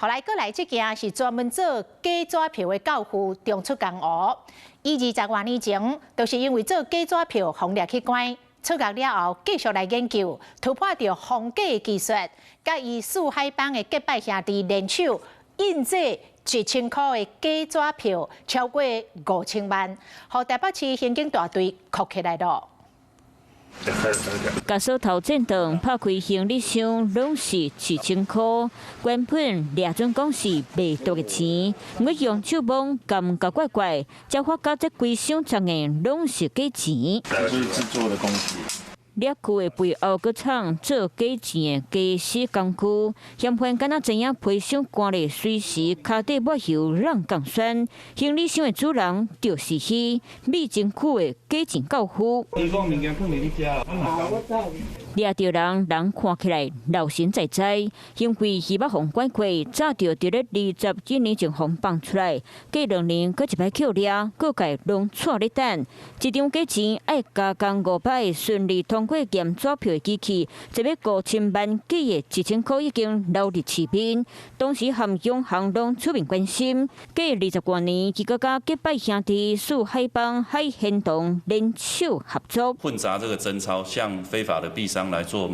后来过来这件是专门做假纸票的教父中出江湖。伊20多年前，就是因为做假纸票，被抓去关。出狱了后，继续来研究，突破到封假的技术，甲伊四海帮的结拜兄弟联手印制1000块的假纸票，超过5000万，互台北市刑警大队扣起来了。 甲所头震动拍开行李箱，拢是7000块，原本掠准讲是卖毒的钱，毋过用手摸，感觉怪怪，才发觉这规箱装的拢是假钱。就是制作的工具。 掠去的背后，搁藏做假钱的假死工具，嫌犯敢若知影皮箱关咧，随时脚底抹油让降酸。行李箱的主人就是迄美真区的假钱教父。你讲物件放伫你家，我知。掠着人看起来老神在在，因为伊捌互拐过，早就伫咧20几年前互放出来，过2年搁一摆扣掠，搁家拢错咧等。一张假钱爱加工5摆，顺利通过验纸票的机器，一笔5000万计的1000块已经流入市面。当时含永行拢出面关心，过20多年，伊搁甲结拜兄弟四海帮海行动联手合作，混杂这个真钞，向非法的币商来做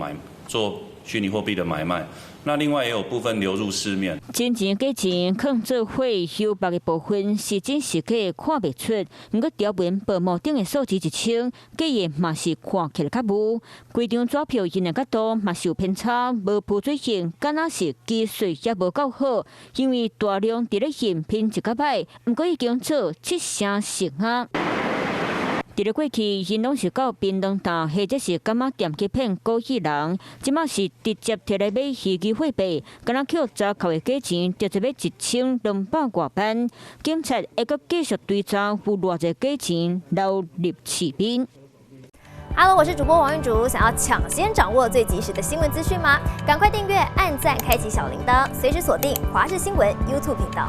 虚拟货币的买卖。那另外也有部分流入市面。真钱假钱放做伙，幽白的部分是真是假看不出，不过条纹薄膜顶的数字1000，假的嘛是看起来较无。规张纸票印的角度嘛是有偏差，无铺水性，敢若是技术也无够好，因为大量伫咧印拼一个摆，不过已经做7成成啊。 伫咧过去，因拢是到槟榔摊或者是柑仔店去骗孤戏人，即马是直接摕来买虚拟货币，敢若扣闸扣的价钱，就一笔1200外万。警察会阁继续追查有偌济假钱流入市面。Hello， 我是主播王玉竹，想要抢先掌握最及时的新闻资讯吗？赶快订阅、按赞、开启小铃铛，随时锁定华视新闻 YouTube 频道。